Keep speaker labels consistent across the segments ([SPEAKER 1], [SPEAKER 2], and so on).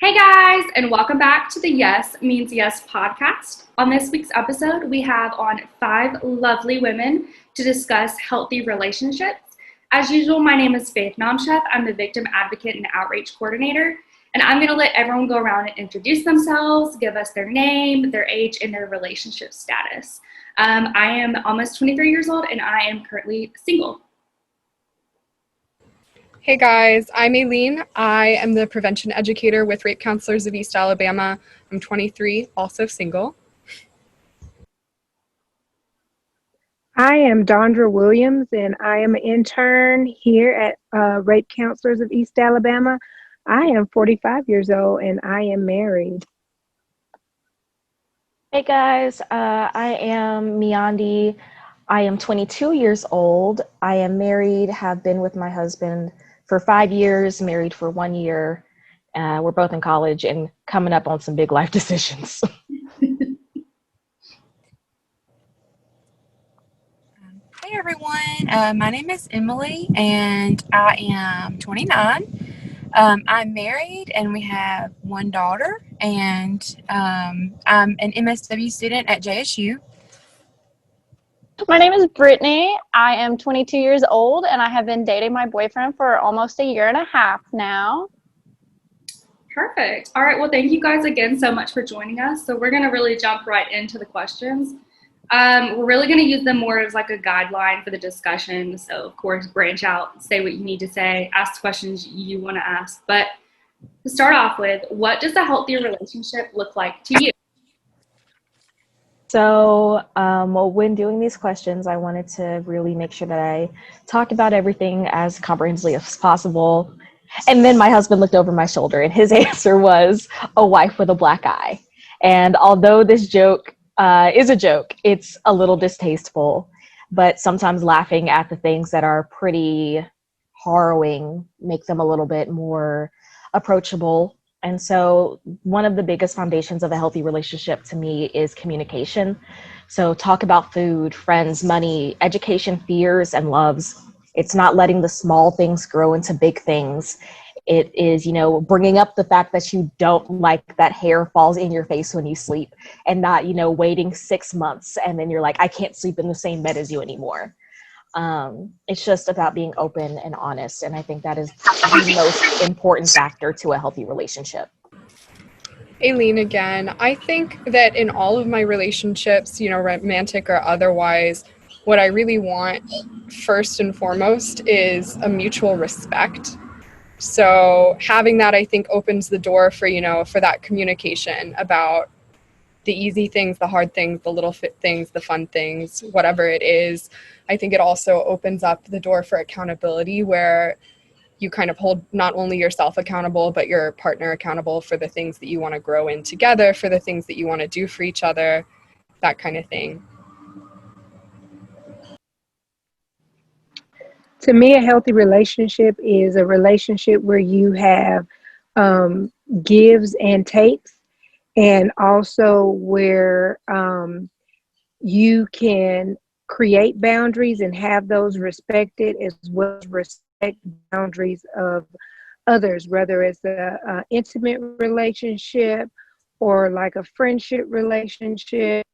[SPEAKER 1] Hey guys, and welcome back to the Yes Means Yes podcast. On this week's episode, we have on 5 lovely women to discuss healthy relationships. As usual, my name is Faith Namchef. I'm the victim advocate and outreach coordinator, and I'm going to let everyone go around and introduce themselves, give us their name, their age, and their relationship status. I am almost 23 years old, and I am currently single.
[SPEAKER 2] Hey guys, I'm Alene. I am the prevention educator with Rape Counselors of East Alabama. I'm 23, also single.
[SPEAKER 3] I am Dondra Williams, and I am an intern here at Rape Counselors of East Alabama. I am 45 years old, and I am married.
[SPEAKER 4] Hey guys, I am Myandi. I am 22 years old. I am married, have been with my husband for 5 years, married for 1 year. We're both in college and coming up on some big life decisions.
[SPEAKER 5] Hey everyone, my name is Emily and I am 29. I'm married and we have 1 daughter, and I'm an MSW student at JSU.
[SPEAKER 6] My name is Brittany. I am 22 years old and I have been dating my boyfriend for almost 1.5 years now.
[SPEAKER 1] Perfect. All right. Well, thank you guys again so much for joining us. So we're going to really jump right into the questions. We're really going to use them more as like a guideline for the discussion. So, of course, branch out, say what you need to say, ask questions you want to ask. But to start off with, what does a healthy relationship look like to you?
[SPEAKER 4] So when doing these questions, I wanted to really make sure that I talked about everything as comprehensively as possible. And then my husband looked over my shoulder and his answer was a wife with a black eye. And although this joke is a joke, it's a little distasteful, but sometimes laughing at the things that are pretty harrowing make them a little bit more approachable. And so one of the biggest foundations of a healthy relationship to me is communication. So talk about food, friends, money, education, fears, and loves. It's not letting the small things grow into big things. It is, bringing up the fact that you don't like that hair falls in your face when you sleep, and not, waiting 6 months and then you're like, I can't sleep in the same bed as you anymore. It's just about being open and honest. And I think that is the most important factor to a healthy relationship.
[SPEAKER 2] Alene again. I think that in all of my relationships, romantic or otherwise, what I really want first and foremost is a mutual respect. So having that, I think, opens the door for, for that communication about the easy things, the hard things, the little things, the fun things, whatever it is. I think it also opens up the door for accountability, where you kind of hold not only yourself accountable, but your partner accountable for the things that you want to grow in together, for the things that you want to do for each other, that kind of thing.
[SPEAKER 3] To me, a healthy relationship is a relationship where you have gives and takes, and also where you can create boundaries and have those respected, as well as respect boundaries of others, whether it's a intimate relationship or like a friendship relationship,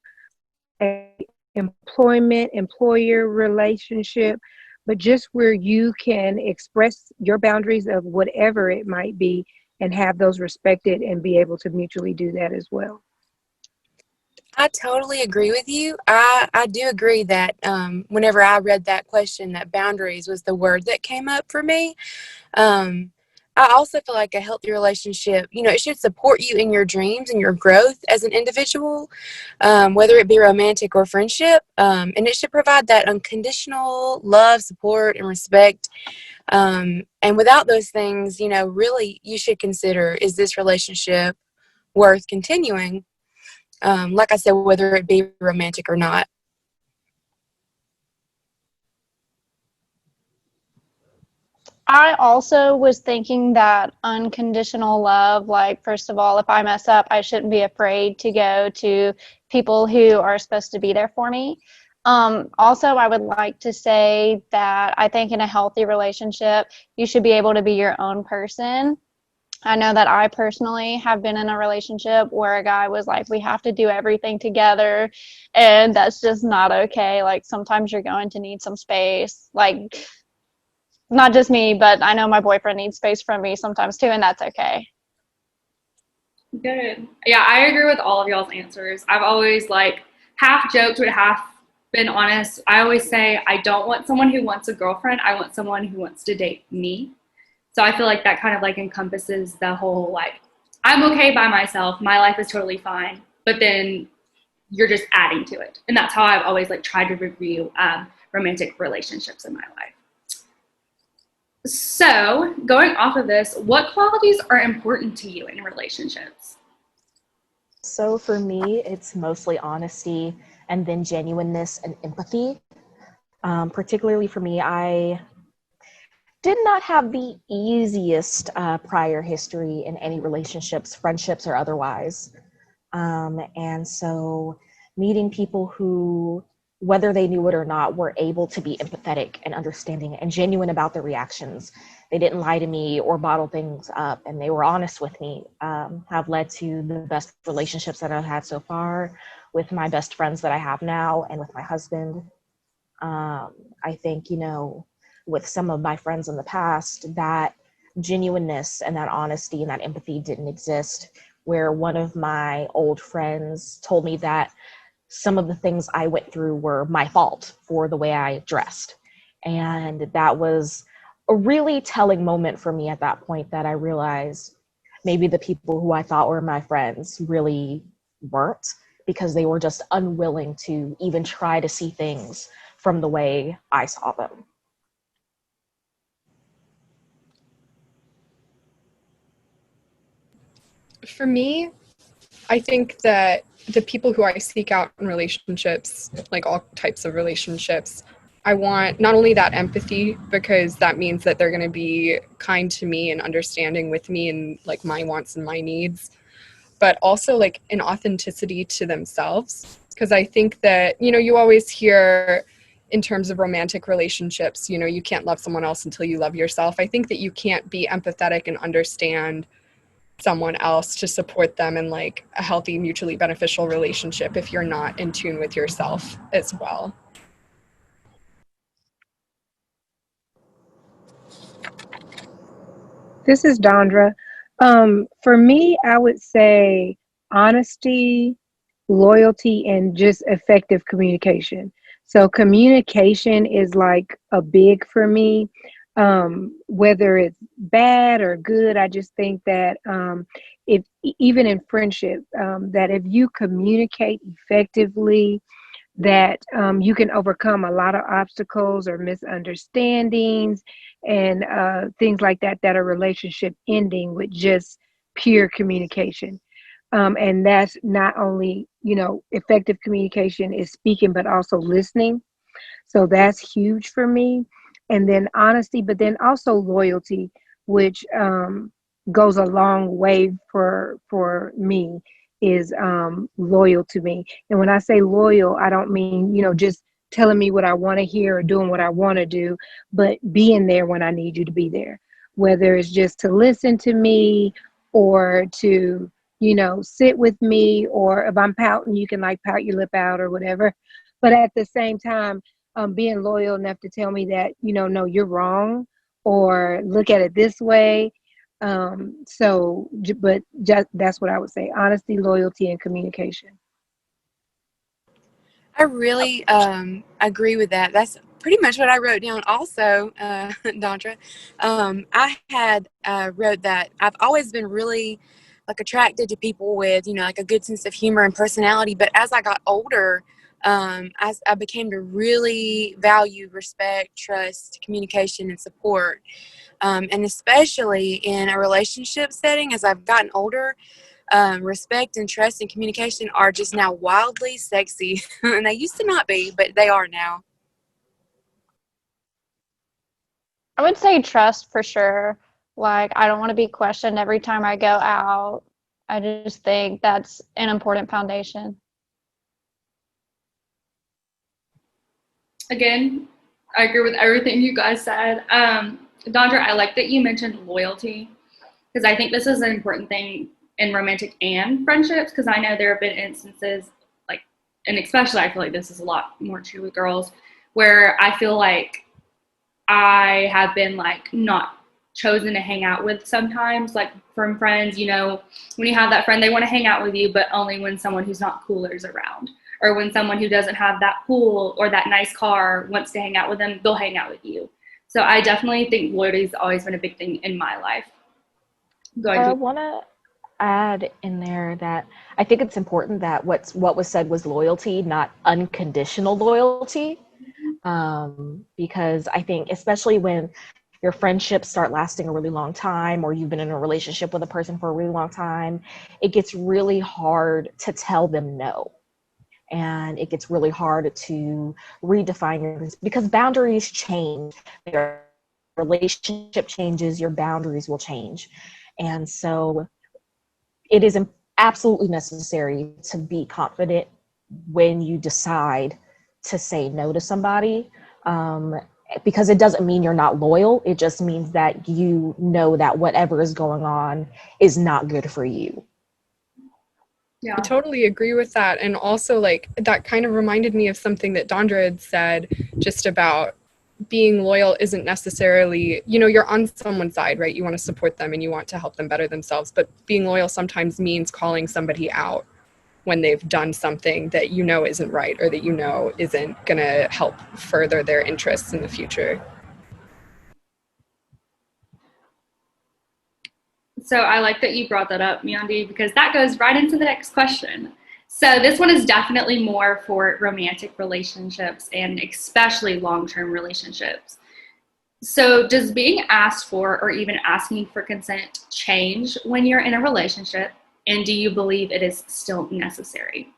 [SPEAKER 3] a employer relationship, but just where you can express your boundaries of whatever it might be and have those respected and be able to mutually do that as well.
[SPEAKER 5] I totally agree with you. I do agree that whenever I read that question, that boundaries was the word that came up for me. I also feel like a healthy relationship, it should support you in your dreams and your growth as an individual, whether it be romantic or friendship. And it should provide that unconditional love, support, and respect. And without those things, really you should consider, is this relationship worth continuing? Like I said, whether it be romantic or not.
[SPEAKER 6] I also was thinking that unconditional love, like, first of all, if I mess up, I shouldn't be afraid to go to people who are supposed to be there for me. Also, I would like to say that I think in a healthy relationship, you should be able to be your own person. I know that I personally have been in a relationship where a guy was like, we have to do everything together, and that's just not okay. Like, sometimes you're going to need some space. Like, not just me, but I know my boyfriend needs space from me sometimes too, and that's okay.
[SPEAKER 1] Good. Yeah, I agree with all of y'all's answers. I've always like half joked but half been honest. I always say I don't want someone who wants a girlfriend. I want someone who wants to date me. So I feel like that kind of like encompasses the whole like I'm okay by myself. My life is totally fine. But then you're just adding to it. And that's how I've always like tried to review romantic relationships in my life. So going off of this, what qualities are important to you in relationships?
[SPEAKER 4] So for me, it's mostly honesty and then genuineness and empathy. Particularly for me, I did not have the easiest prior history in any relationships, friendships or otherwise. And so meeting people who, whether they knew it or not, were able to be empathetic and understanding and genuine about their reactions. They didn't lie to me or bottle things up, and they were honest with me, have led to the best relationships that I've had so far with my best friends that I have now and with my husband. I think, with some of my friends in the past, that genuineness and that honesty and that empathy didn't exist, where one of my old friends told me that some of the things I went through were my fault for the way I dressed. And that was a really telling moment for me at that point, that I realized maybe the people who I thought were my friends really weren't, because they were just unwilling to even try to see things from the way I saw them.
[SPEAKER 2] For me, I think that the people who I seek out in relationships, like all types of relationships, I want not only that empathy, because that means that they're going to be kind to me and understanding with me and like my wants and my needs, but also like an authenticity to themselves. Because I think that, you always hear in terms of romantic relationships, you can't love someone else until you love yourself. I think that you can't be empathetic and understand someone else to support them in like a healthy, mutually beneficial relationship if you're not in tune with yourself as well.
[SPEAKER 3] This is Dondra. For me, I would say honesty, loyalty, and just effective communication. So communication is like a big for me. Whether it's bad or good, I just think that if even in friendship, that if you communicate effectively, that you can overcome a lot of obstacles or misunderstandings and things like that, that are relationship ending with just pure communication. And that's not only, effective communication is speaking, but also listening. So that's huge for me. And then honesty, but then also loyalty, which goes a long way for me, is loyal to me. And when I say loyal, I don't mean, just telling me what I want to hear or doing what I want to do, but being there when I need you to be there. Whether it's just to listen to me or to, sit with me, or if I'm pouting, you can like pout your lip out or whatever. But at the same time, being loyal enough to tell me that, no, you're wrong, or look at it this way. But just that's what I would say: honesty, loyalty, and communication.
[SPEAKER 5] I really agree with that. That's pretty much what I wrote down also, Dondra. I had wrote that I've always been really like attracted to people with, like a good sense of humor and personality. But as I got older, as I became to really value respect, trust, communication, and support. And especially in a relationship setting, as I've gotten older, respect and trust and communication are just now wildly sexy. And they used to not be, but they are now.
[SPEAKER 6] I would say trust for sure. Like, I don't want to be questioned every time I go out. I just think that's an important foundation.
[SPEAKER 1] Again, I agree with everything you guys said. Dondra, I like that you mentioned loyalty. because I think this is an important thing in romantic and friendships, because I know there have been instances, like, and especially I feel like this is a lot more true with girls, where I feel like I have been like not chosen to hang out with sometimes, like from friends, you know, when you have that friend, they want to hang out with you, but only when someone who's not cooler is around, or when someone who doesn't have that pool or that nice car wants to hang out with them, they'll hang out with you. So I definitely think loyalty has always been a big thing in my life.
[SPEAKER 4] I want to add in there that I think it's important that what was said was loyalty, not unconditional loyalty. Because I think especially when your friendships start lasting a really long time, or you've been in a relationship with a person for a really long time, it gets really hard to tell them no. And it gets really hard to redefine your, because boundaries change. Your relationship changes, your boundaries will change. And so it is absolutely necessary to be confident when you decide to say no to somebody, because it doesn't mean you're not loyal. It just means that you know that whatever is going on is not good for you.
[SPEAKER 1] Yeah.
[SPEAKER 2] I totally agree with that. And also, like, that kind of reminded me of something that Dondra had said, just about being loyal isn't necessarily, you know, you're on someone's side, right? You want to support them and you want to help them better themselves. But being loyal sometimes means calling somebody out when they've done something that you know isn't right, or that you know isn't going to help further their interests in the future.
[SPEAKER 1] So I like that you brought that up, Myandi, because that goes right into the next question. So this one is definitely more for romantic relationships and especially long-term relationships. So does being asked for or even asking for consent change when you're in a relationship? And do you believe it is still necessary?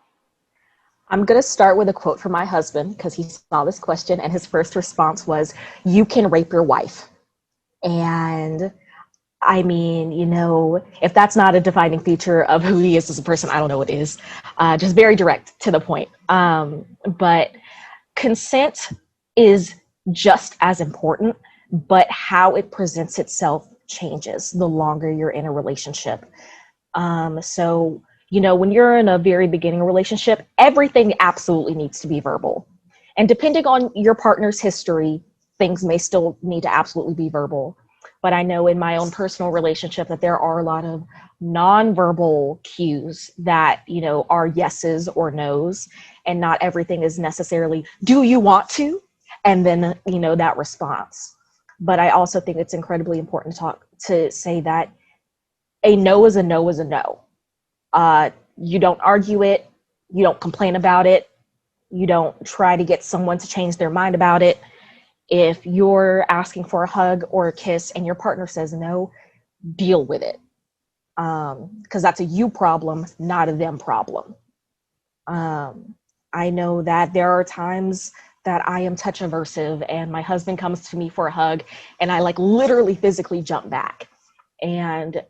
[SPEAKER 4] I'm going to start with a quote from my husband, because he saw this question and his first response was, "You can rape your wife." And I mean, you know, if that's not a defining feature of who he is as a person, I don't know what is. Just very direct to the point. But consent is just as important, but how it presents itself changes the longer you're in a relationship. So, you know, when you're in a very beginning relationship, everything absolutely needs to be verbal. And depending on your partner's history, things may still need to absolutely be verbal. But I know in my own personal relationship that there are a lot of nonverbal cues that, you know, are yeses or nos, and not everything is necessarily, "Do you want to?" And then, you know, that response. But I also think it's incredibly important to say that a no is a no is a no. You don't argue it. You don't complain about it. You don't try to get someone to change their mind about it. If you're asking for a hug or a kiss and your partner says no, deal with it. Because that's a you problem, not a them problem. I know that there are times that I am touch aversive and my husband comes to me for a hug and I like literally physically jump back. And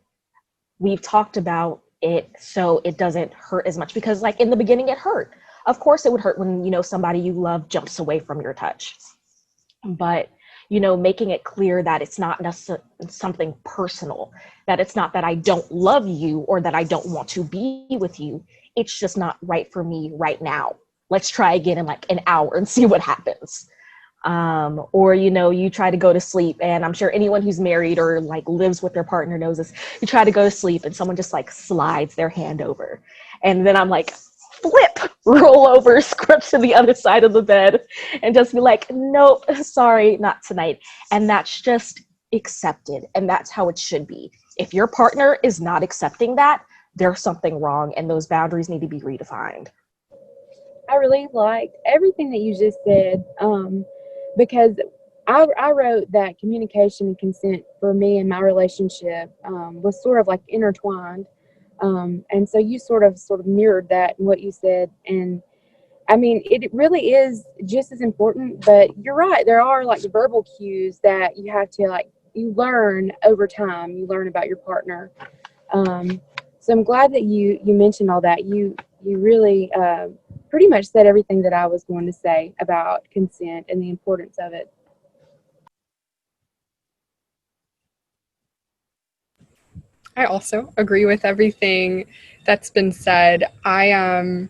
[SPEAKER 4] we've talked about it so it doesn't hurt as much, because like in the beginning it hurt. Of course it would hurt when, you know, somebody you love jumps away from your touch. But, you know, making it clear that it's not necessarily something personal, that it's not that I don't love you or that I don't want to be with you. It's just not right for me right now. Let's try again in like an hour and see what happens. Or, you know, you try to go to sleep, and I'm sure anyone who's married or like lives with their partner knows this. You try to go to sleep and someone just like slides their hand over. And then I'm like, flip, roll over, scrub to the other side of the bed and just be like, "Nope, sorry, not tonight." And that's just accepted. And that's how it should be. If your partner is not accepting that, there's something wrong and those boundaries need to be redefined.
[SPEAKER 7] I really liked everything that you just said, because I wrote that communication and consent for me and my relationship was sort of like intertwined. And so you sort of mirrored that in what you said. And I mean, it really is just as important, but you're right. There are like verbal cues that you have to you learn over time. You learn about your partner. So I'm glad that you mentioned all that. You really pretty much said everything that I was going to say about consent and the importance of it.
[SPEAKER 2] I also agree with everything that's been said. I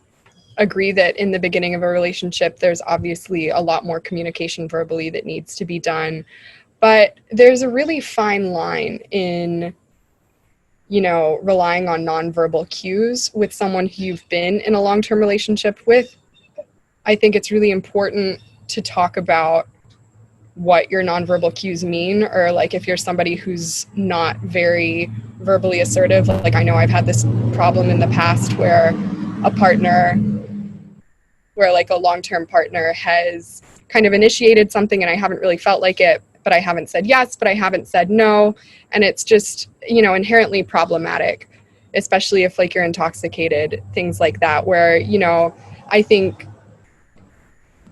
[SPEAKER 2] agree that in the beginning of a relationship, there's obviously a lot more communication verbally that needs to be done. But there's a really fine line in, relying on nonverbal cues with someone who you've been in a long-term relationship with. I think it's really important to talk about what your nonverbal cues mean, or like if you're somebody who's not very verbally assertive. Like, I know I've had this problem in the past where like a long-term partner has kind of initiated something and I haven't really felt like it, but I haven't said yes, but I haven't said no. And it's just, inherently problematic, especially if like you're intoxicated, things like that, where, I think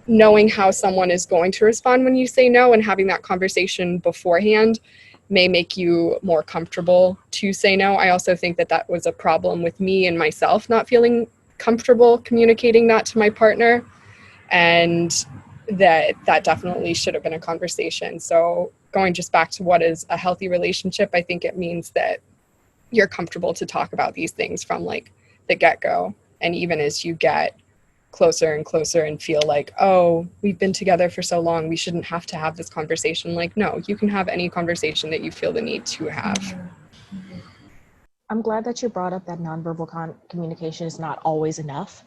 [SPEAKER 2] knowing how someone is going to respond when you say no and having that conversation beforehand may make you more comfortable to say no. I also think that that was a problem with me and myself not feeling comfortable communicating that to my partner, and that definitely should have been a conversation. So going just back to what is a healthy relationship, I think it means that you're comfortable to talk about these things from like the get-go, and even as you get closer and closer and feel like, oh, we've been together for so long, we shouldn't have to have this conversation. Like, no, you can have any conversation that you feel the need to have.
[SPEAKER 4] I'm glad that you brought up that nonverbal communication is not always enough,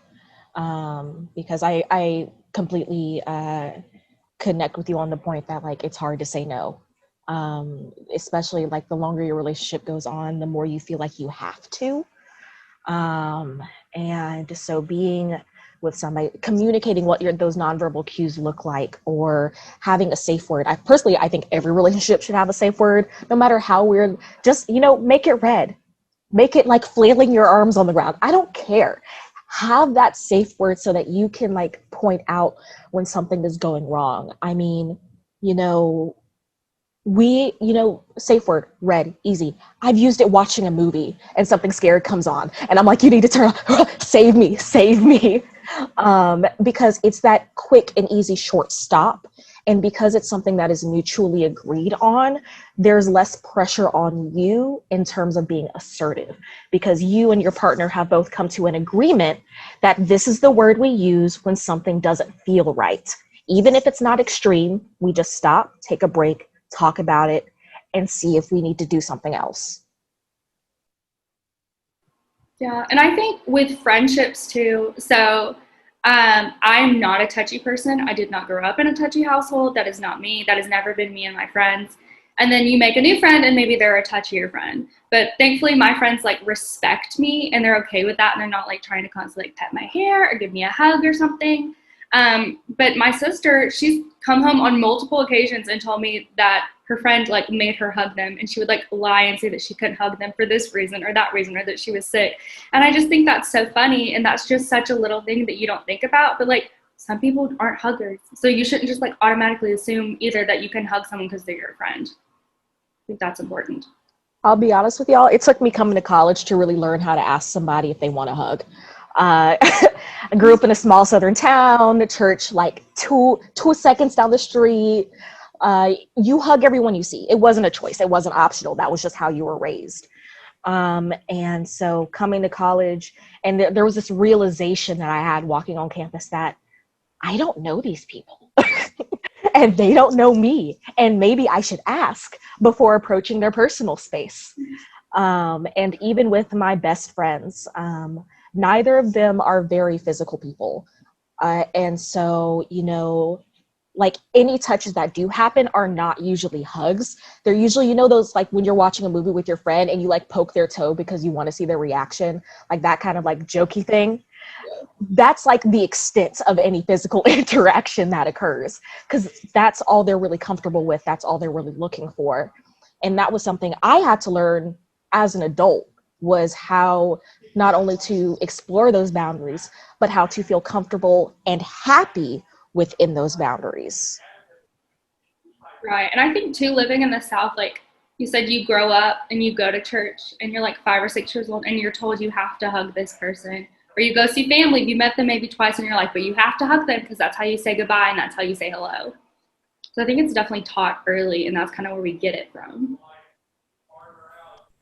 [SPEAKER 4] because I completely connect with you on the point that like it's hard to say no, especially like the longer your relationship goes on, the more you feel like you have to. And so being with somebody, communicating what those nonverbal cues look like, or having a safe word. I think every relationship should have a safe word, no matter how weird. Just, make it red. Make it like flailing your arms on the ground. I don't care. Have that safe word so that you can like point out when something is going wrong. I mean, safe word, red, easy. I've used it watching a movie and something scary comes on and I'm like, you need to turn on, save me. Because it's that quick and easy short stop. And because it's something that is mutually agreed on, there's less pressure on you in terms of being assertive, because you and your partner have both come to an agreement that this is the word we use when something doesn't feel right. Even if it's not extreme, we just stop, take a break, talk about it, and see if we need to do something else.
[SPEAKER 1] Yeah, and I think with friendships too, so I'm not a touchy person. I did not grow up in a touchy household. That is not me. That has never been me and my friends. And then you make a new friend and maybe they're a touchier friend. But thankfully my friends like respect me and they're okay with that. And they're not like trying to constantly like, pet my hair or give me a hug or something. But my sister, she's come home on multiple occasions and told me that her friend like made her hug them, and she would like lie and say that she couldn't hug them for this reason or that reason, or that she was sick. And I just think that's so funny, and that's just such a little thing that you don't think about. But like some people aren't huggers, so you shouldn't just like automatically assume either that you can hug someone because they're your friend. I think that's important.
[SPEAKER 4] I'll be honest with y'all, it took me coming to college to really learn how to ask somebody if they want a hug. I grew up in a small southern town, the church like two seconds down the street. You hug everyone you see. It wasn't a choice. It wasn't optional. That was just how you were raised. And so coming to college, and there was this realization that I had walking on campus that I don't know these people and they don't know me. And maybe I should ask before approaching their personal space. And even with my best friends, neither of them are very physical people. And so, like any touches that do happen are not usually hugs. They're usually, those like when you're watching a movie with your friend and you like poke their toe because you want to see their reaction, like that kind of like jokey thing. Yeah. That's like the extent of any physical interaction that occurs, because that's all they're really comfortable with. That's all they're really looking for. And that was something I had to learn as an adult, was how not only to explore those boundaries, but how to feel comfortable and happy within those boundaries.
[SPEAKER 1] Right. And I think too, living in the South, like you said, you grow up and you go to church and you're like 5 or 6 years old and you're told you have to hug this person. Or you go see family, you met them maybe twice in your life, but you have to hug them because that's how you say goodbye and that's how you say hello. So I think it's definitely taught early, and that's kind of where we get it from.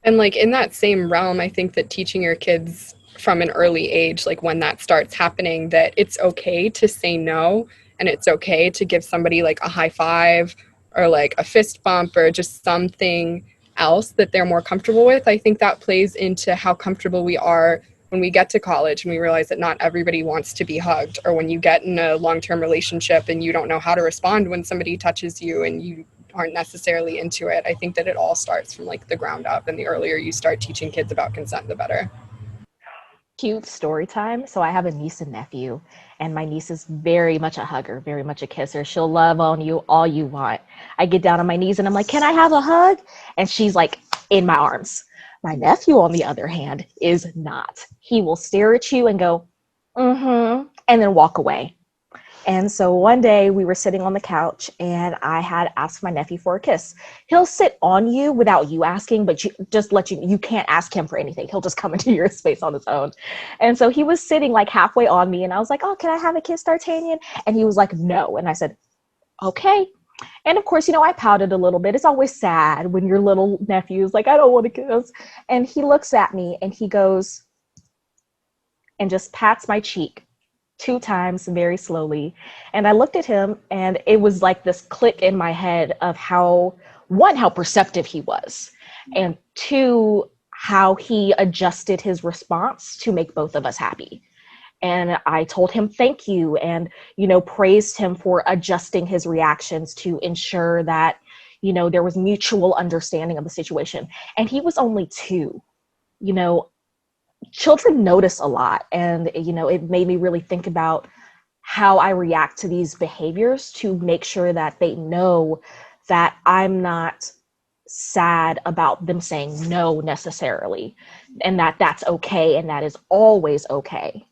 [SPEAKER 2] And like in that same realm, I think that teaching your kids from an early age, like when that starts happening, that it's okay to say no, and it's okay to give somebody like a high five or like a fist bump or just something else that they're more comfortable with. I think that plays into how comfortable we are when we get to college and we realize that not everybody wants to be hugged, or when you get in a long-term relationship and you don't know how to respond when somebody touches you and you aren't necessarily into it. I think that it all starts from like the ground up, and the earlier you start teaching kids about consent, the better.
[SPEAKER 4] Cute story time. So I have a niece and nephew, and my niece is very much a hugger, very much a kisser. She'll love on you all you want. I get down on my knees and I'm like, can I have a hug? And she's like in my arms. My nephew, on the other hand, is not. He will stare at you and go, mm-hmm, and then walk away. And so one day we were sitting on the couch and I had asked my nephew for a kiss. He'll sit on you without you asking, but you can't ask him for anything. He'll just come into your space on his own. And so he was sitting like halfway on me and I was like, oh, can I have a kiss, D'Artagnan? And he was like, no. And I said, okay. And of course, I pouted a little bit. It's always sad when your little nephew is like, I don't want to kiss. And he looks at me and he goes and just pats my cheek 2 times very slowly. And I looked at him and it was like this click in my head of how perceptive he was, and 2, how he adjusted his response to make both of us happy. And I told him thank you and, praised him for adjusting his reactions to ensure that, there was mutual understanding of the situation. And he was only 2. Children notice a lot, and it made me really think about how I react to these behaviors to make sure that they know that I'm not sad about them saying no necessarily, and that that's okay and that is always okay.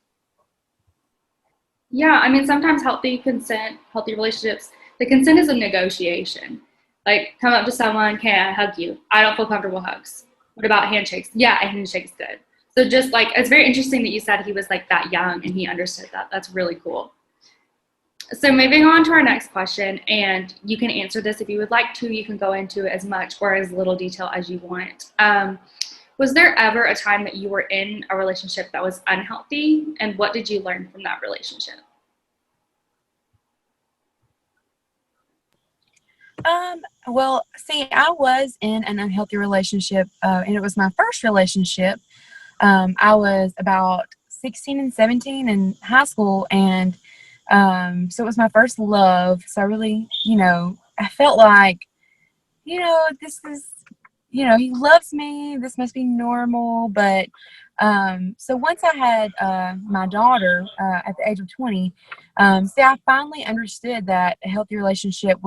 [SPEAKER 1] Yeah, I mean, sometimes healthy consent, healthy relationships, the consent is a negotiation. Like, come up to someone, can I hug you? I don't feel comfortable with hugs. What about handshakes? Yeah, a handshake's good. So just like, it's very interesting that you said he was like that young and he understood that. That's really cool. So moving on to our next question, and you can answer this if you would like to. You can go into as much or as little detail as you want. Was there ever a time that you were in a relationship that was unhealthy, and what did you learn from that relationship?
[SPEAKER 5] Well, see, I was in an unhealthy relationship, and it was my first relationship. I was about 16 and 17 in high school, and so it was my first love. So I really, I felt like, this is, he loves me. This must be normal. But so once I had my daughter at the age of 20, see, I finally understood that a healthy relationship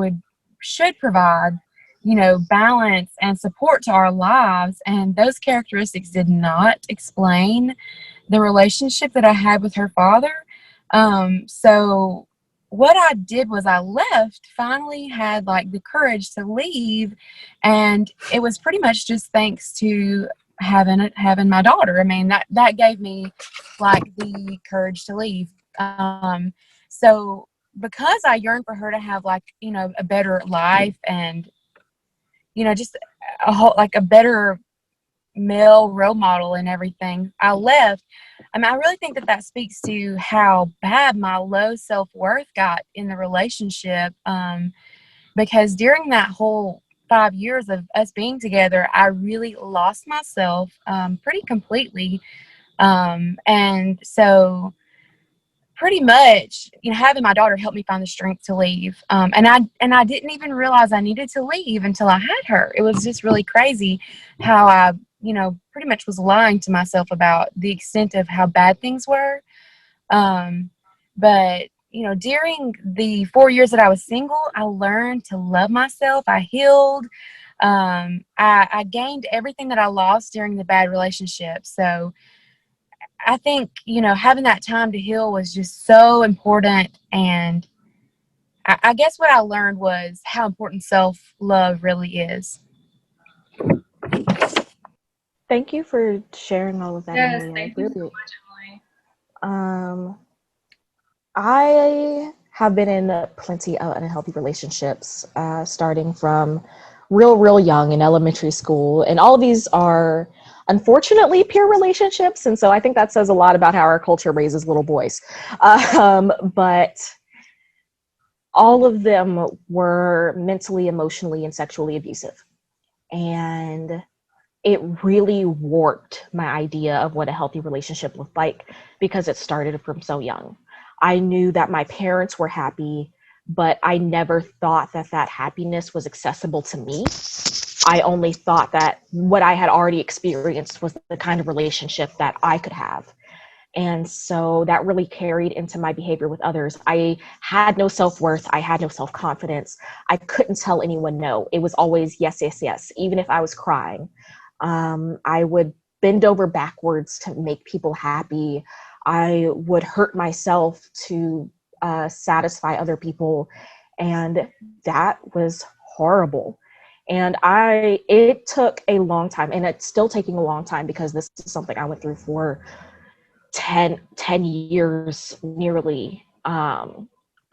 [SPEAKER 5] should provide, balance and support to our lives. And those characteristics did not explain the relationship that I had with her father. So what I did was I left, finally had like the courage to leave. And it was pretty much just thanks to having my daughter. I mean, that gave me like the courage to leave. So because I yearned for her to have like, a better life and, just a better male role model and everything, I left. I mean, I really think that speaks to how bad my low self-worth got in the relationship. Because during that whole 5 years of us being together, I really lost myself pretty completely. And so pretty much, having my daughter helped me find the strength to leave. And I didn't even realize I needed to leave until I had her. It was just really crazy how I, pretty much was lying to myself about the extent of how bad things were. But, during the 4 years that I was single, I learned to love myself. I healed. I gained everything that I lost during the bad relationship. So I think, having that time to heal was just so important. And I guess what I learned was how important self-love really is.
[SPEAKER 4] Thank you for sharing all of that,
[SPEAKER 1] Yes,
[SPEAKER 4] Emily.
[SPEAKER 1] thank you so much, Emily.
[SPEAKER 4] I have been in plenty of unhealthy relationships, starting from real young in elementary school. And all of these are unfortunately peer relationships. And so I think that says a lot about how our culture raises little boys. But all of them were mentally, emotionally, and sexually abusive. And it really warped my idea of what a healthy relationship looked like because it started from so young. I knew that my parents were happy, but I never thought that that happiness was accessible to me. I only thought that what I had already experienced was the kind of relationship that I could have. And so that really carried into my behavior with others. I had no self-worth. I had no self-confidence. I couldn't tell anyone no. It was always yes, yes, yes, even if I was crying. I would bend over backwards to make people happy. I would hurt myself to satisfy other people. And that was horrible. And it took a long time, and it's still taking a long time because this is something I went through for 10 years nearly. So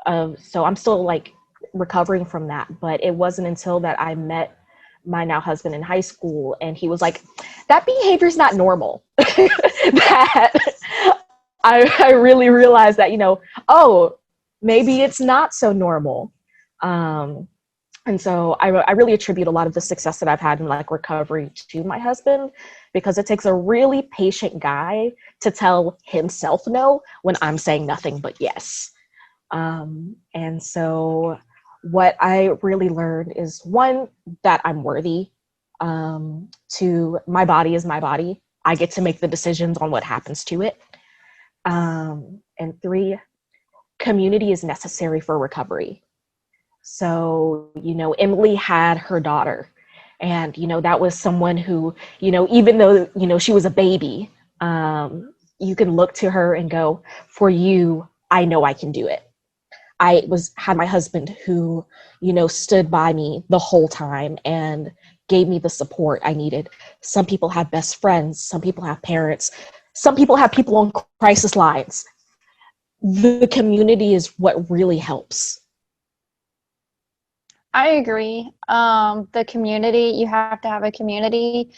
[SPEAKER 4] I'm still like recovering from that, but it wasn't until that I met my now husband in high school and he was like, that behavior's not normal. That I really realized that, oh, maybe it's not so normal. And so I really attribute a lot of the success that I've had in like recovery to my husband, because it takes a really patient guy to tell himself no when I'm saying nothing but yes. And so what I really learned is, one, that I'm worthy. Two, my body is my body. I get to make the decisions on what happens to it. And three, community is necessary for recovery. So, Emily had her daughter, and, that was someone who, even though, she was a baby, you can look to her and go, for you, I know I can do it. I had my husband who, stood by me the whole time and gave me the support I needed. Some people have best friends. Some people have parents. Some people have people on crisis lines. The community is what really helps.
[SPEAKER 6] I agree. The community, you have to have a community.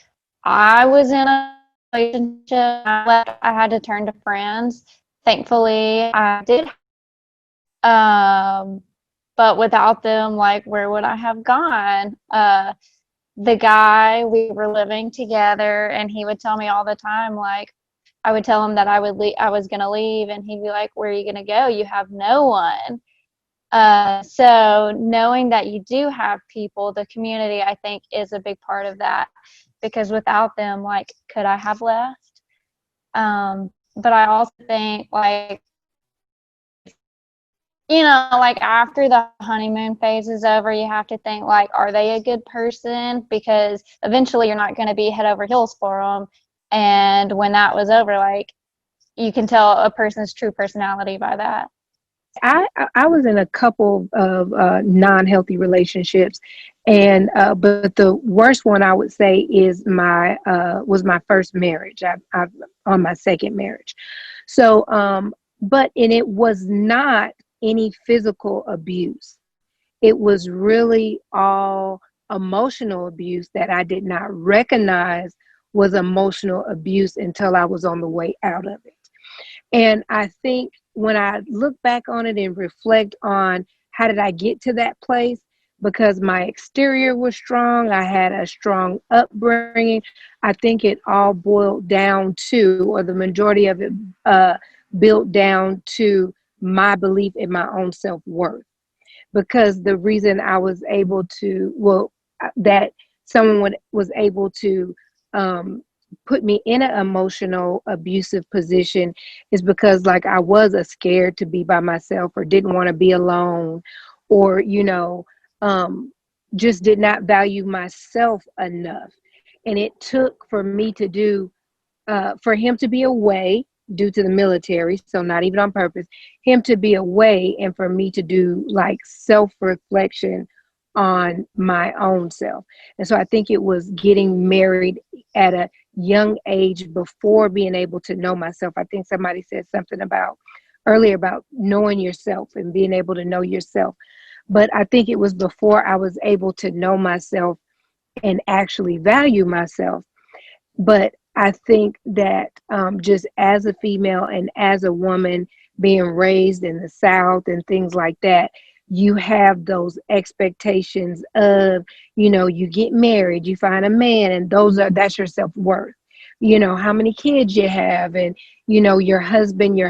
[SPEAKER 6] I was in a relationship. I had to turn to friends. Thankfully, I did. But without them, like, where would I have gone? The guy, we were living together, and he would tell me all the time, like, I would tell him that I was going to leave, and he'd be like, where are you going to go? You have no one. So knowing that you do have people, the community, I think, is a big part of that, because without them, like, could I have left? But I also think, like, like, after the honeymoon phase is over, you have to think, like, are they a good person? Because eventually you're not going to be head over heels for them. And when that was over, like, you can tell a person's true personality by that.
[SPEAKER 3] I was in a couple of non-healthy relationships, and but the worst one I would say is was my first marriage. I've on my second marriage. So, and it was not any physical abuse. It was really all emotional abuse that I did not recognize was emotional abuse until I was on the way out of it. And I think when I look back on it and reflect on how did I get to that place, because my exterior was strong, I had a strong upbringing, I think it all boiled down to, or the majority of it built down to, my belief in my own self-worth. Because the reason I was able to, that someone was able to put me in an emotional abusive position is because, like, I was scared to be by myself, or didn't want to be alone, or just did not value myself enough. And it took for me to do for him to be away due to the military, so not even on purpose, him to be away, and for me to do like self-reflection on my own self. And so I think it was getting married at a young age before being able to know myself. I think somebody said something earlier about knowing yourself and being able to know yourself. But I think it was before I was able to know myself and actually value myself. But I think that just as a female and as a woman being raised in the South and things like that, you have those expectations of, you get married, you find a man, and that's your self-worth. How many kids you have, and your husband,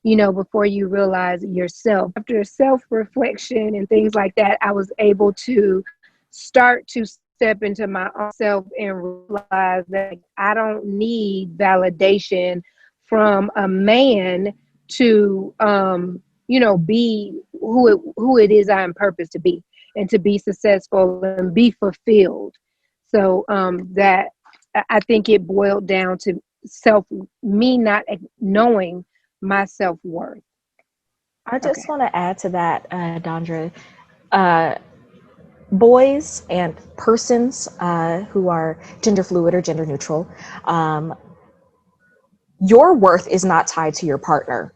[SPEAKER 3] before you realize yourself. After self-reflection and things like that, I was able to start to step into my own self and realize that I don't need validation from a man to be who it is I am purposed to be, and to be successful and be fulfilled. So that I think it boiled down to me not knowing my self-worth.
[SPEAKER 4] I just want to add to that, Dondra. Boys and persons who are gender fluid or gender neutral, your worth is not tied to your partner.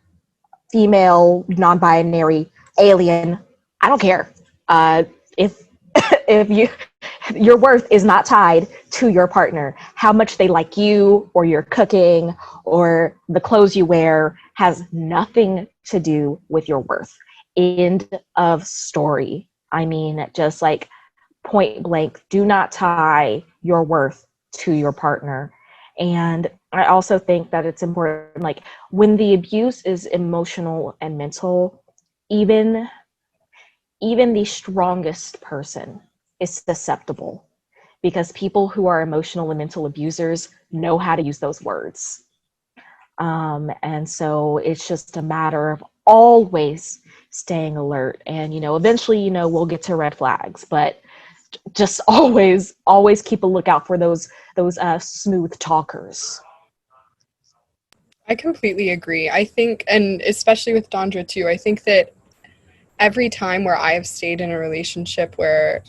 [SPEAKER 4] Female, non-binary, alien, I don't care. If your worth is not tied to your partner. How much they like you, or your cooking, or the clothes you wear has nothing to do with your worth. End of story. I mean, just like point blank, do not tie your worth to your partner. And I also think that it's important, like when the abuse is emotional and mental, even the strongest person is susceptible, because people who are emotional and mental abusers know how to use those words. And so it's just a matter of always staying alert, and eventually we'll get to red flags, but just always keep a lookout for those smooth talkers.
[SPEAKER 2] I completely agree. I think, and especially with Dondra too, I think that every time where I have stayed in a relationship where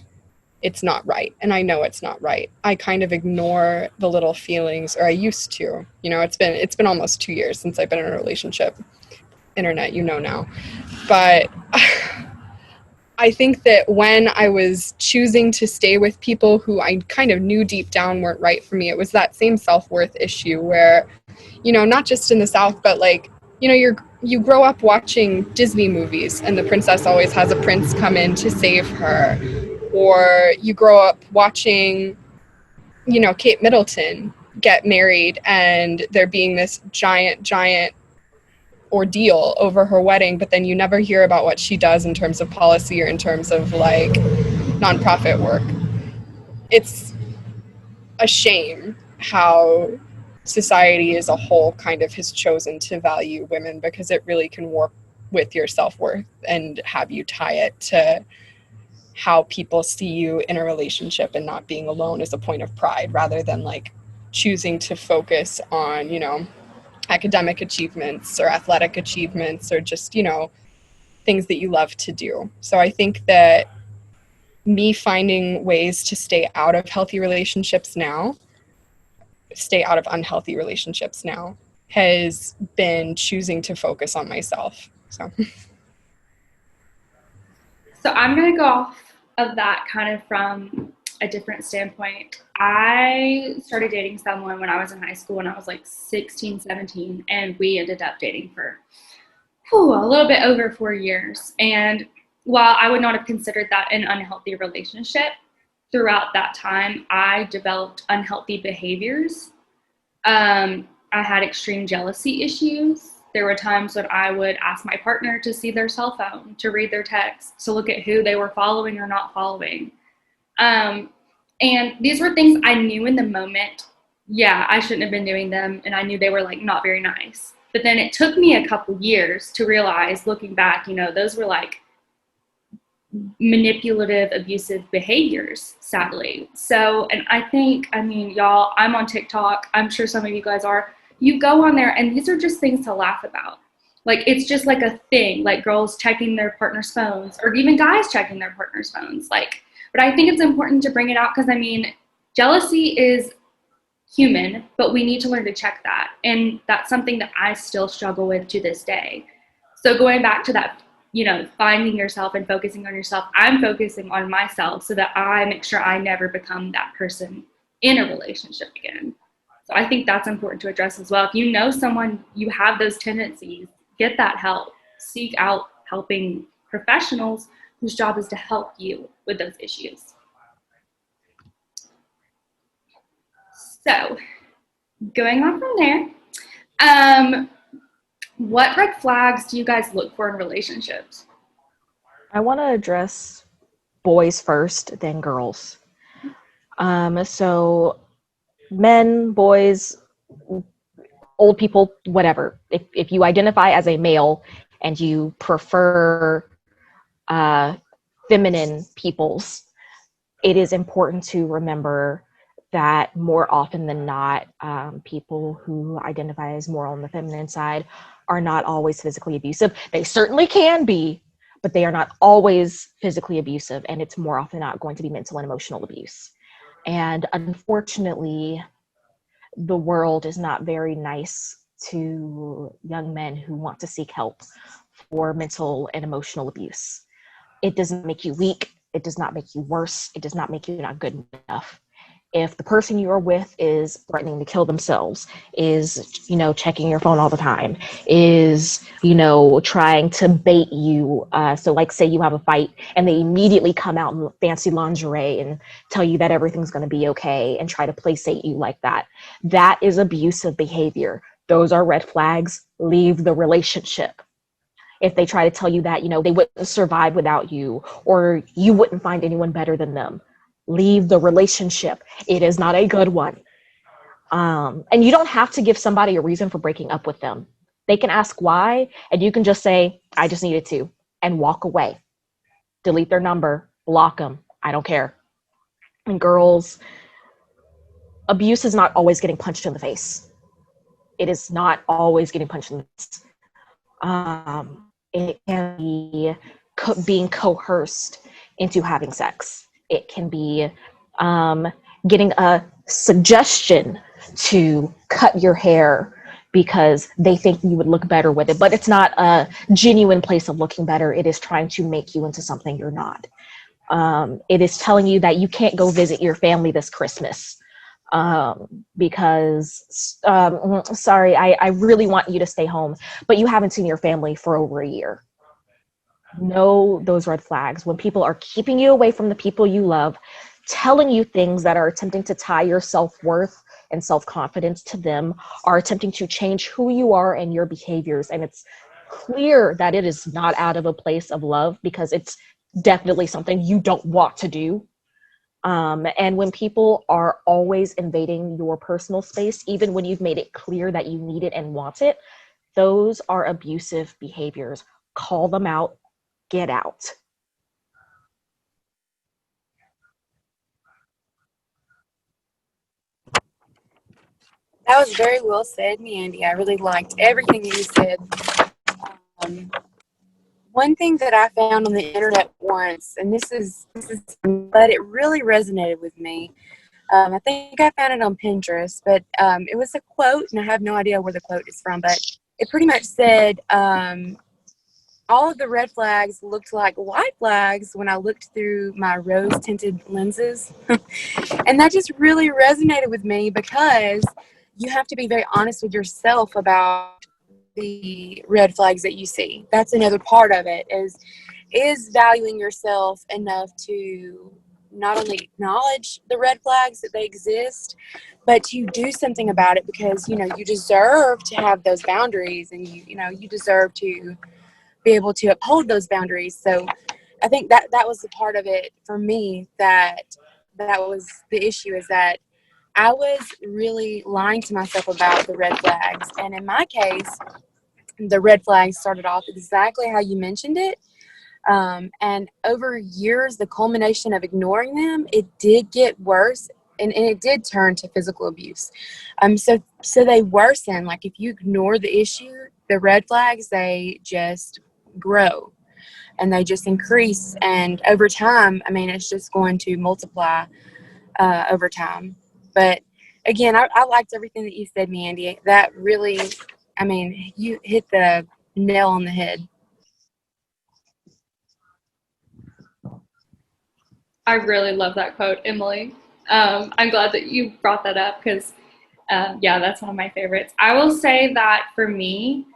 [SPEAKER 2] it's not right, and I know it's not right, I kind of ignore the little feelings, or I used to. It's been almost 2 years since I've been in a relationship. Internet, now. But I think that when I was choosing to stay with people who I kind of knew deep down weren't right for me, it was that same self-worth issue where, not just in the South, but like, you grow up watching Disney movies and the princess always has a prince come in to save her. Or you grow up watching, Kate Middleton get married and there being this giant ordeal over her wedding, but then you never hear about what she does in terms of policy or in terms of like nonprofit work. It's a shame how society as a whole kind of has chosen to value women, because it really can warp with your self-worth and have you tie it to how people see you in a relationship, and not being alone as a point of pride, rather than like choosing to focus on, academic achievements or athletic achievements, or just, things that you love to do. So I think that me finding ways to stay out of unhealthy relationships now has been choosing to focus on myself. So
[SPEAKER 1] I'm going to go off of that kind of from a different standpoint. I started dating someone when I was in high school, when I was like 16, 17, and we ended up dating for a little bit over 4 years. And while I would not have considered that an unhealthy relationship, throughout that time, I developed unhealthy behaviors. I had extreme jealousy issues. There were times when I would ask my partner to see their cell phone, to read their texts, to look at who they were following or not following. And these were things I knew in the moment, I shouldn't have been doing them, and I knew they were like not very nice. But then it took me a couple years to realize, looking back, those were like manipulative, abusive behaviors, sadly. So, and I think, y'all, I'm on TikTok. I'm sure some of you guys are. You go on there, and these are just things to laugh about. Like, it's just like a thing, like girls checking their partner's phones, or even guys checking their partner's phones. But I think it's important to bring it out, because jealousy is human, but we need to learn to check that. And that's something that I still struggle with to this day. So going back to that finding yourself and focusing on yourself. I'm focusing on myself so that I make sure I never become that person in a relationship again. So I think that's important to address as well. If you know someone, you have those tendencies, get that help. Seek out helping professionals whose job is to help you with those issues. So going on from there, what red flags do you guys look for in relationships?
[SPEAKER 4] I want to address boys first, then girls. So men, boys, old people, whatever. If you identify as a male and you prefer feminine peoples, it is important to remember that more often than not, people who identify as more on the feminine side are not always physically abusive. They certainly can be, but they are not always physically abusive, and it's more often not going to be mental and emotional abuse. And unfortunately, the world is not very nice to young men who want to seek help for mental and emotional abuse. It doesn't make you weak. It does not make you worse. It does not make you not good enough. If the person you are with is threatening to kill themselves, is, checking your phone all the time, is, trying to bait you. So like say you have a fight and they immediately come out in fancy lingerie and tell you that everything's going to be okay and try to placate you like that. That is abusive behavior. Those are red flags. Leave the relationship. If they try to tell you that, they wouldn't survive without you, or you wouldn't find anyone better than them, leave the relationship. It is not a good one. And you don't have to give somebody a reason for breaking up with them. They can ask why, and you can just say, I just needed to, and walk away. Delete their number, block them. I don't care. And girls, abuse is not always getting punched in the face. It is not always getting punched in the face. It can be being coerced into having sex. It can be getting a suggestion to cut your hair because they think you would look better with it, but it's not a genuine place of looking better. It is trying to make you into something you're not. It is telling you that you can't go visit your family this Christmas because, sorry, I really want you to stay home, but you haven't seen your family for over a year. Know those red flags. When people are keeping you away from the people you love, telling you things that are attempting to tie your self-worth and self-confidence to them, are attempting to change who you are and your behaviors. And it's clear that it is not out of a place of love, because it's definitely something you don't want to do. And when people are always invading your personal space, even when you've made it clear that you need it and want it, those are abusive behaviors. Call them out. Get out.
[SPEAKER 5] That was very well said, Myandi. I really liked everything you said. One thing that I found on the internet once, and this is, but it really resonated with me. I think I found it on Pinterest, but it was a quote, and I have no idea where the quote is from, but it pretty much said, all of the red flags looked like white flags when I looked through my rose-tinted lenses. And that just really resonated with me, because you have to be very honest with yourself about the red flags that you see. That's another part of it, is valuing yourself enough to not only acknowledge the red flags that they exist, but to do something about it, because you deserve to have those boundaries, and you deserve to be able to uphold those boundaries. So I think that was the part of it for me that was the issue, is that I was really lying to myself about the red flags. And in my case, the red flags started off exactly how you mentioned it. And over years, the culmination of ignoring them, it did get worse, and it did turn to physical abuse. So they worsen. Like, if you ignore the issue, the red flags, they just grow and they just increase. And over time, it's just going to multiply over time. But again, I liked everything that you said, Myandi. That really, you hit the nail on the head.
[SPEAKER 1] I really love that quote, Emily. I'm glad that you brought that up because, yeah, that's one of my favorites. I will say that for me,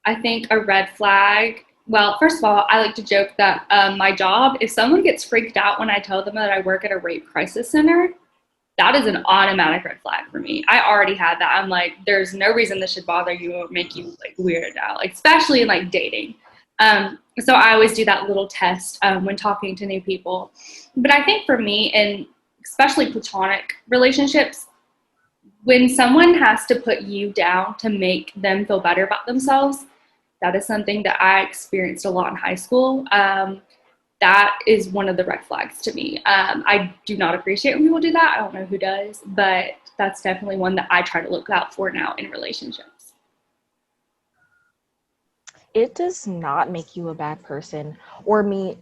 [SPEAKER 1] I think a red flag. Well, first of all, I like to joke that my job, if someone gets freaked out when I tell them that I work at a rape crisis center, that is an automatic red flag for me. I already had that. I'm like, there's no reason this should bother you or make you like weirded out, like, especially in like dating. So I always do that little test when talking to new people. But I think for me, in especially platonic relationships, when someone has to put you down to make them feel better about themselves, that is something that I experienced a lot in high school. That is one of the red flags to me. I do not appreciate when people do that. I don't know who does, but that's definitely one that I try to look out for now in relationships.
[SPEAKER 4] It does not make you a bad person or me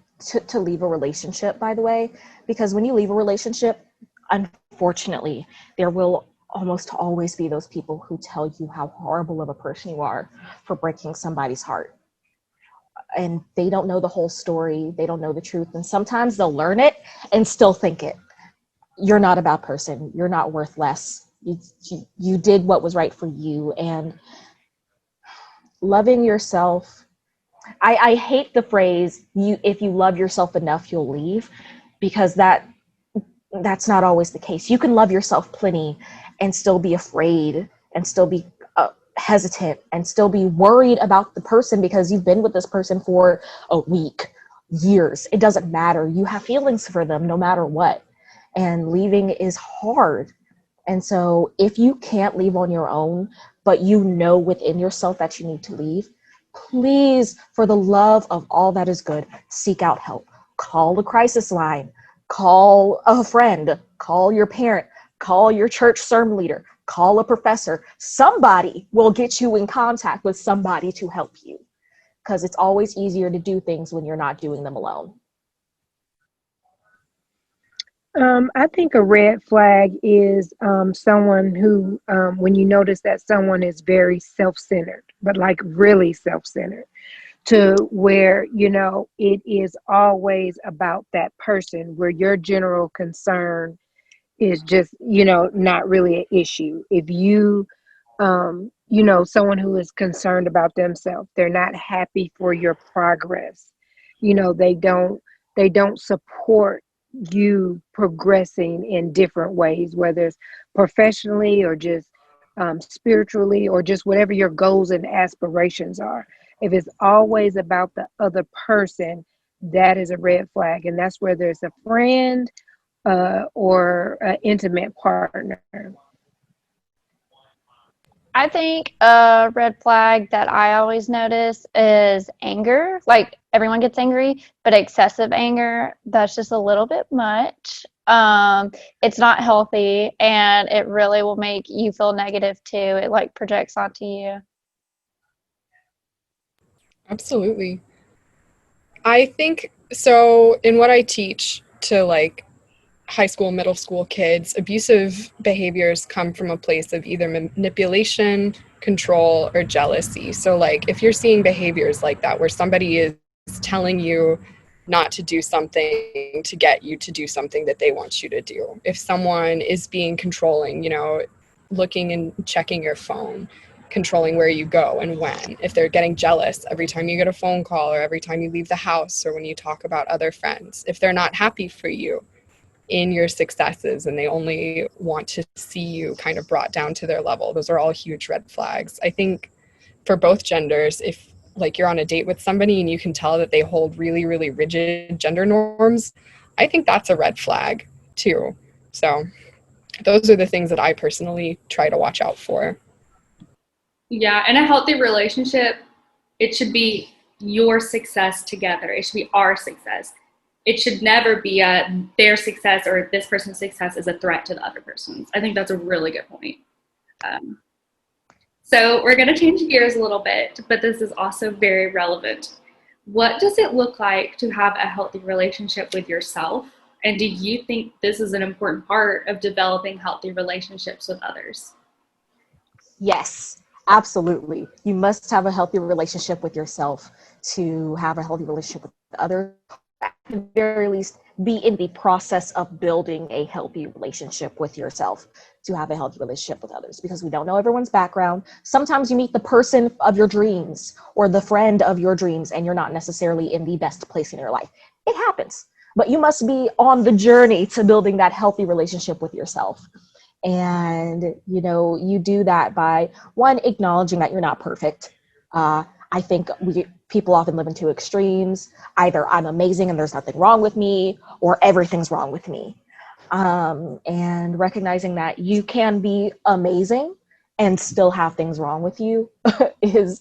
[SPEAKER 4] to leave a relationship, by the way, because when you leave a relationship, unfortunately, there will almost always be those people who tell you how horrible of a person you are for breaking somebody's heart. And they don't know the whole story. They don't know the truth. And sometimes they'll learn it and still think it. You're not a bad person. You're not worth less. You did what was right for you. And loving yourself, I hate the phrase, if you love yourself enough, you'll leave, because that's not always the case. You can love yourself plenty and still be afraid and still be hesitant and still be worried about the person because you've been with this person for a week, years. It doesn't matter. You have feelings for them no matter what. And leaving is hard. And so if you can't leave on your own, but you know within yourself that you need to leave, please, for the love of all that is good, seek out help. Call the crisis line. Call a friend. Call your parent. Call your church sermon leader. Call a professor. Somebody will get you in contact with somebody to help you, because it's always easier to do things when you're not doing them alone.
[SPEAKER 3] I think a red flag is someone who, when you notice that someone is very self-centered, but like really self-centered, to where, it is always about that person, where your general concern is just, not really an issue. If you, someone who is concerned about themselves, they're not happy for your progress. They don't support you progressing in different ways, whether it's professionally or just spiritually or just whatever your goals and aspirations are. If it's always about the other person, that is a red flag. And that's whether it's a friend or an intimate partner.
[SPEAKER 6] I think a red flag that I always notice is anger. Like, everyone gets angry, but excessive anger, that's just a little bit much. It's not healthy, and it really will make you feel negative too. It like projects onto you.
[SPEAKER 2] Absolutely. I think so. In what I teach to like high school, middle school kids, abusive behaviors come from a place of either manipulation, control, or jealousy. So like if you're seeing behaviors like that where somebody is telling you not to do something to get you to do something that they want you to do, if someone is being controlling, looking and checking your phone, controlling where you go and when, if they're getting jealous every time you get a phone call or every time you leave the house or when you talk about other friends, if they're not happy for you in your successes and they only want to see you kind of brought down to their level, those are all huge red flags. I think for both genders, if like you're on a date with somebody and you can tell that they hold really, really rigid gender norms, I think that's a red flag too. So those are the things that I personally try to watch out for.
[SPEAKER 1] Yeah, in a healthy relationship, it should be your success together. It should be our success. It should never be their success or this person's success is a threat to the other person's. I think that's a really good point. So we're going to change gears a little bit, but this is also very relevant. What does it look like to have a healthy relationship with yourself? And do you think this is an important part of developing healthy relationships with others?
[SPEAKER 4] Yes, absolutely. You must have a healthy relationship with yourself to have a healthy relationship with others. At the very least, be in the process of building a healthy relationship with yourself to have a healthy relationship with others, because we don't know everyone's background. Sometimes you meet the person of your dreams or the friend of your dreams and you're not necessarily in the best place in your life. It happens, but you must be on the journey to building that healthy relationship with yourself. And, you know, you do that by, one, acknowledging that you're not perfect. I think people often live in two extremes. Either I'm amazing and there's nothing wrong with me, or everything's wrong with me. And recognizing that you can be amazing and still have things wrong with you is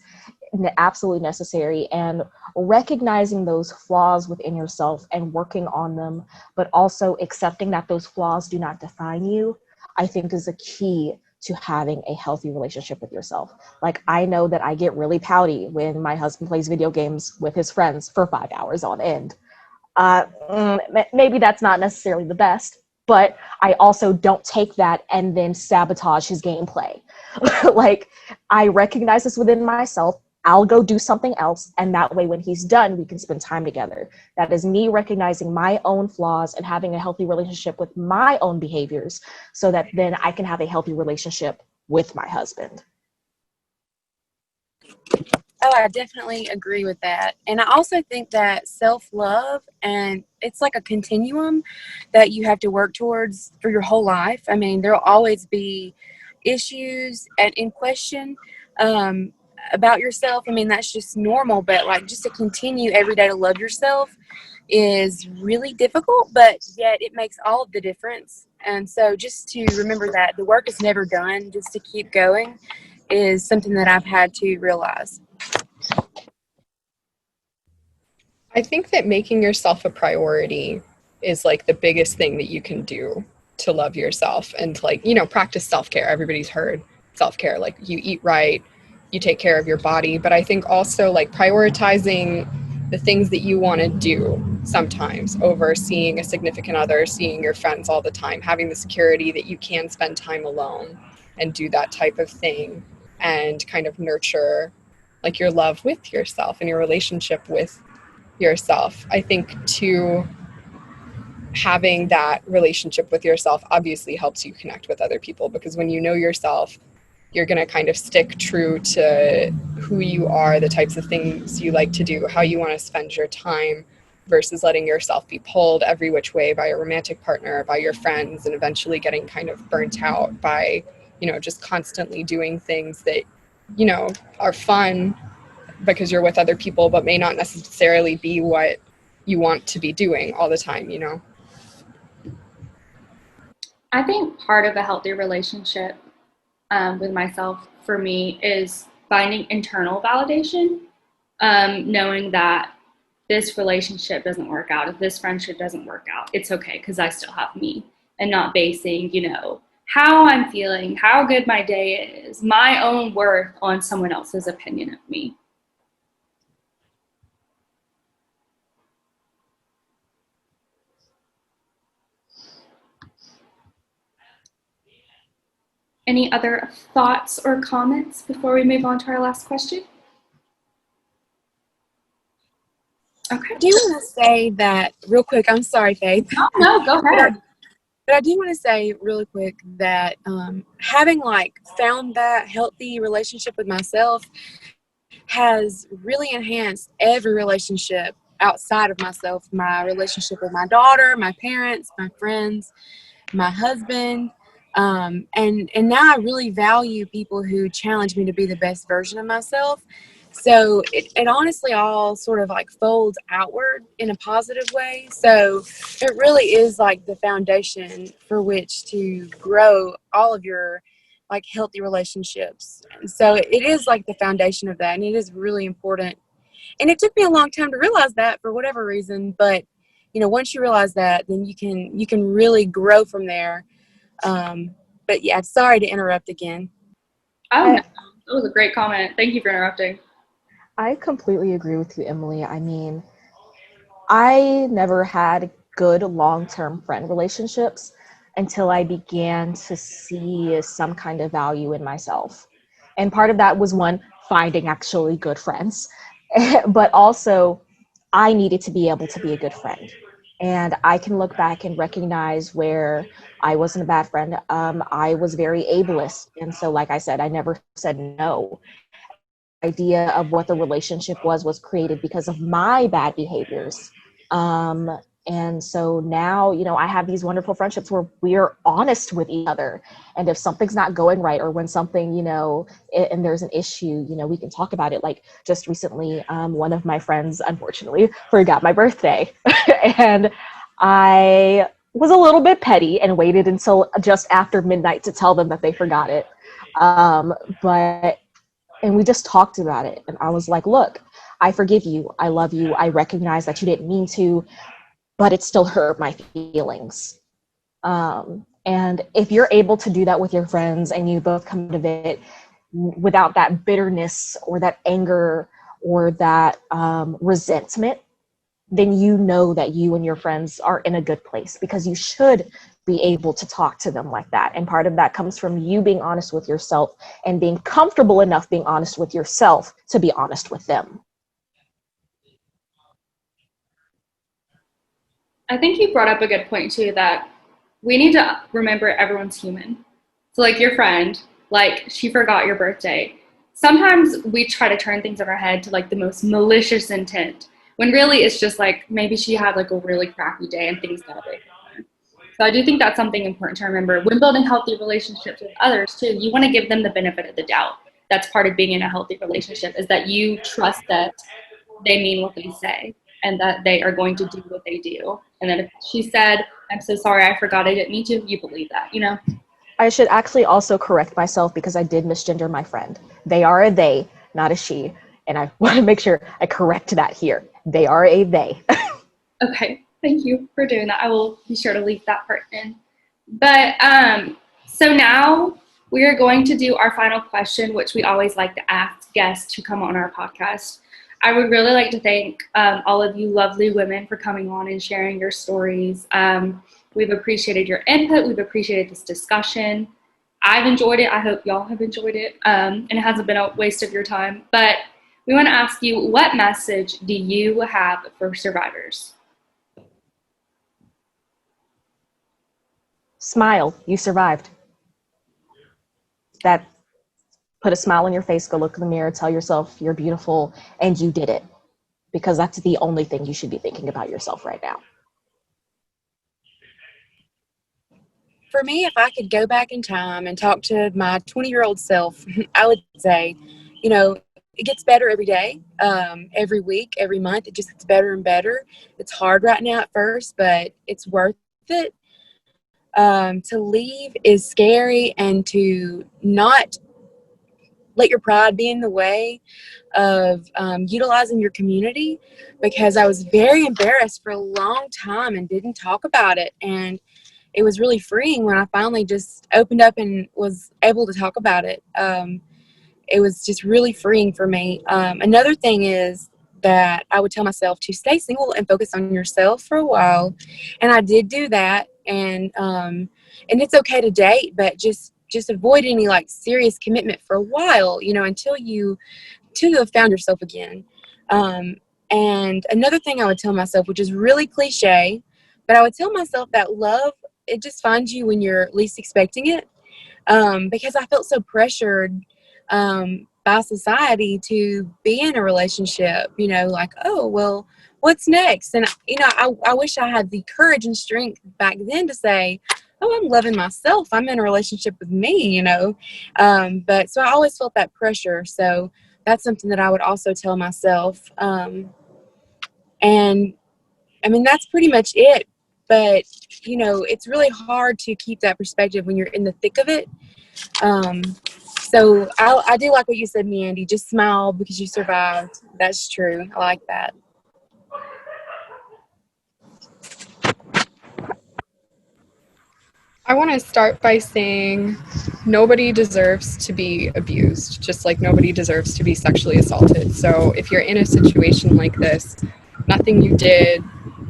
[SPEAKER 4] absolutely necessary. And recognizing those flaws within yourself and working on them, but also accepting that those flaws do not define you, I think is a key to having a healthy relationship with yourself. Like, I know that I get really pouty when my husband plays video games with his friends for 5 hours on end. Maybe that's not necessarily the best, but I also don't take that and then sabotage his gameplay. Like, I recognize this within myself. I'll go do something else, and that way when he's done, we can spend time together. That is me recognizing my own flaws and having a healthy relationship with my own behaviors, so that then I can have a healthy relationship with my husband.
[SPEAKER 5] Oh, I definitely agree with that. And I also think that self-love, and it's like a continuum that you have to work towards for your whole life. I mean, there'll always be issues and in question about yourself. I mean, that's just normal, but like, just to continue every day to love yourself is really difficult, but yet it makes all of the difference. And so just to remember that the work is never done, just to keep going, is something that I've had to realize.
[SPEAKER 2] I think that making yourself a priority is like the biggest thing that you can do to love yourself and, like, you know, practice self-care. Everybody's heard self-care, like you eat right, you take care of your body. But I think also like prioritizing the things that you want to do sometimes over seeing a significant other, seeing your friends all the time, having the security that you can spend time alone and do that type of thing, and kind of nurture like your love with yourself and your relationship with yourself. I think too, having that relationship with yourself obviously helps you connect with other people, because when you know yourself, you're going to kind of stick true to who you are, the types of things you like to do, how you want to spend your time, versus letting yourself be pulled every which way by a romantic partner, by your friends, and eventually getting kind of burnt out by, you know, just constantly doing things that, you know, are fun because you're with other people, but may not necessarily be what you want to be doing all the time, you know?
[SPEAKER 1] I think part of a healthy relationship with myself, for me, is finding internal validation, knowing that this relationship doesn't work out, if this friendship doesn't work out, it's okay because I still have me, and not basing, you know, how I'm feeling, how good my day is, my own worth on someone else's opinion of me. Any other thoughts or comments before we move on to our last question? Okay.
[SPEAKER 5] I do want to say that real quick. I'm sorry, Faith.
[SPEAKER 1] No, go ahead.
[SPEAKER 5] But I do want to say really quick that having like found that healthy relationship with myself has really enhanced every relationship outside of myself. My relationship with my daughter, my parents, my friends, my husband. And now I really value people who challenge me to be the best version of myself. So it honestly all sort of like folds outward in a positive way. So it really is like the foundation for which to grow all of your like healthy relationships. And so it is like the foundation of that, and it is really important. And it took me a long time to realize that for whatever reason, but you know, once you realize that, then you can really grow from there. But yeah, sorry to interrupt again.
[SPEAKER 1] Oh, no. That was a great comment. Thank you for interrupting.
[SPEAKER 4] I completely agree with you, Emily. I mean, I never had good long-term friend relationships until I began to see some kind of value in myself. And part of that was, one, finding actually good friends, but also I needed to be able to be a good friend. And I can look back and recognize where I wasn't a bad friend. I was very ableist. And so, like I said, I never said no. Idea of what the relationship was created because of my bad behaviors. And so now, I have these wonderful friendships where we're honest with each other. And if something's not going right, or when something, and there's an issue, we can talk about it. Like just recently, one of my friends, unfortunately, forgot my birthday. And I was a little bit petty and waited until just after midnight to tell them that they forgot it. And we just talked about it. And I was like, look, I forgive you. I love you. I recognize that you didn't mean to, but it still hurt my feelings. And if you're able to do that with your friends and you both come out of it without that bitterness or that anger or that resentment, then you know that you and your friends are in a good place, because you should be able to talk to them like that. And part of that comes from you being honest with yourself and being comfortable enough being honest with yourself to be honest with them.
[SPEAKER 1] I think you brought up a good point too, that we need to remember everyone's human. So like your friend, like she forgot your birthday. Sometimes we try to turn things in our head to like the most malicious intent, when really it's just like maybe she had like a really crappy day and things got away from her. So I do think that's something important to remember when building healthy relationships with others too. You want to give them the benefit of the doubt. That's part of being in a healthy relationship, is that you trust that they mean what they say and that they are going to do what they do. And then if she said, I'm so sorry, I forgot, I didn't mean to, you believe that,
[SPEAKER 4] I should actually also correct myself, because I did misgender my friend. They are a they, not a she. And I want to make sure I correct that here. They are a they.
[SPEAKER 1] Okay, thank you for doing that. I will be sure to leave that part in. But so now we are going to do our final question, which we always like to ask guests who come on our podcast. I would really like to thank all of you lovely women for coming on and sharing your stories. We've appreciated your input. We've appreciated this discussion. I've enjoyed it. I hope y'all have enjoyed it. And it hasn't been a waste of your time. But we want to ask you, what message do you have for survivors?
[SPEAKER 4] Smile. You survived. That put a smile on your face, go look in the mirror, tell yourself you're beautiful, and you did it. Because that's the only thing you should be thinking about yourself right now.
[SPEAKER 5] For me, if I could go back in time and talk to my 20-year-old self, I would say, it gets better every day, every week, every month. It just gets better and better. It's hard right now at first, but it's worth it. To leave is scary, and to not let your pride be in the way of utilizing your community, because I was very embarrassed for a long time and didn't talk about it. And it was really freeing when I finally just opened up and was able to talk about it. It was just really freeing for me. Another thing is that I would tell myself to stay single and focus on yourself for a while. And I did do that. And it's okay to date, but just avoid any like serious commitment for a while, until you have found yourself again. And another thing I would tell myself, which is really cliche, but I would tell myself that love, it just finds you when you're least expecting it. Because I felt so pressured by society to be in a relationship, like, oh, well, what's next? And, I wish I had the courage and strength back then to say, oh, I'm loving myself. I'm in a relationship with me, But so I always felt that pressure. So that's something that I would also tell myself. And I mean, that's pretty much it. But, it's really hard to keep that perspective when you're in the thick of it. So I do like what you said, Myandi. Just smile because you survived. That's true. I like that.
[SPEAKER 2] I want to start by saying nobody deserves to be abused, just like nobody deserves to be sexually assaulted. So if you're in a situation like this, nothing you did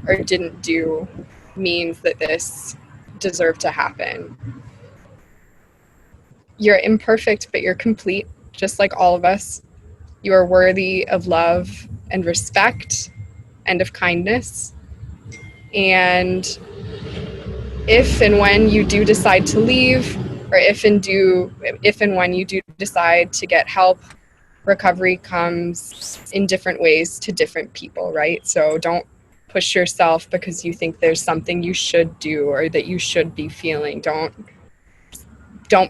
[SPEAKER 2] or didn't do means that this deserved to happen. You're imperfect, but you're complete, just like all of us. You are worthy of love and respect and of kindness. And if and when you do decide to leave, or if and when you do decide to get help, recovery comes in different ways to different people, right? So don't push yourself because you think there's something you should do or that you should be feeling. Don't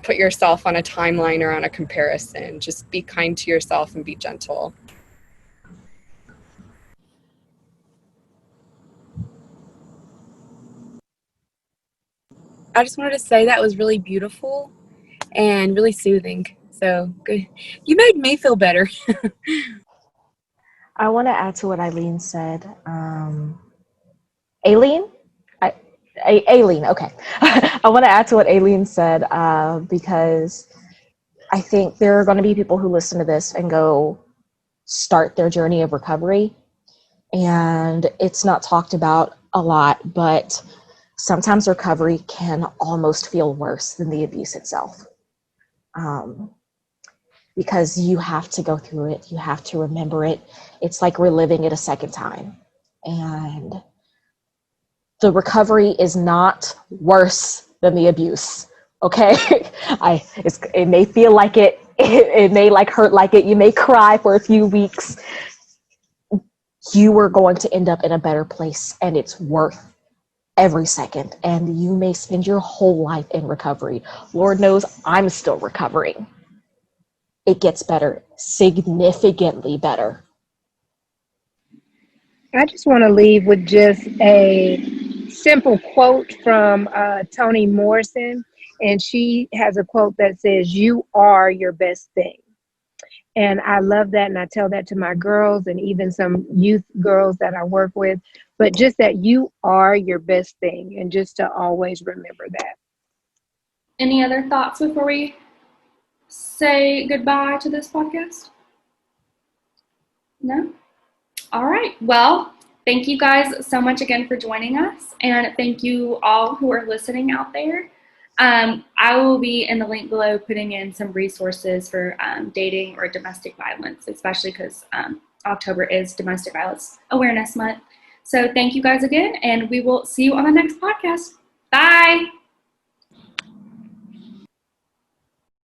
[SPEAKER 2] put yourself on a timeline or on a comparison. Just be kind to yourself and be gentle.
[SPEAKER 5] I just wanted to say that was really beautiful and really soothing. So good. You made me feel better.
[SPEAKER 4] I want to add to what Alene said. Alene? Alene, okay. I want to add to what Alene said because I think there are going to be people who listen to this and go start their journey of recovery. And it's not talked about a lot, but sometimes recovery can almost feel worse than the abuse itself. Because you have to go through it. You have to remember it. It's like reliving it a second time. And the recovery is not worse than the abuse. Okay. It may feel like it. It may like hurt like it. You may cry for a few weeks. You are going to end up in a better place, and it's worth every second. And you may spend your whole life in recovery. Lord knows I'm still recovering. It gets better, significantly better.
[SPEAKER 3] I just want to leave with just a simple quote from Toni Morrison. And she has a quote that says, "You are your best thing." And I love that. And I tell that to my girls and even some youth girls that I work with. But just that you are your best thing, and just to always remember that.
[SPEAKER 1] Any other thoughts before we say goodbye to this podcast? No? All right. Well, thank you guys so much again for joining us. And thank you all who are listening out there. I will be in the link below putting in some resources for dating or domestic violence, especially because October is Domestic Violence Awareness Month. So thank you guys again, and we will see you on the next podcast. Bye.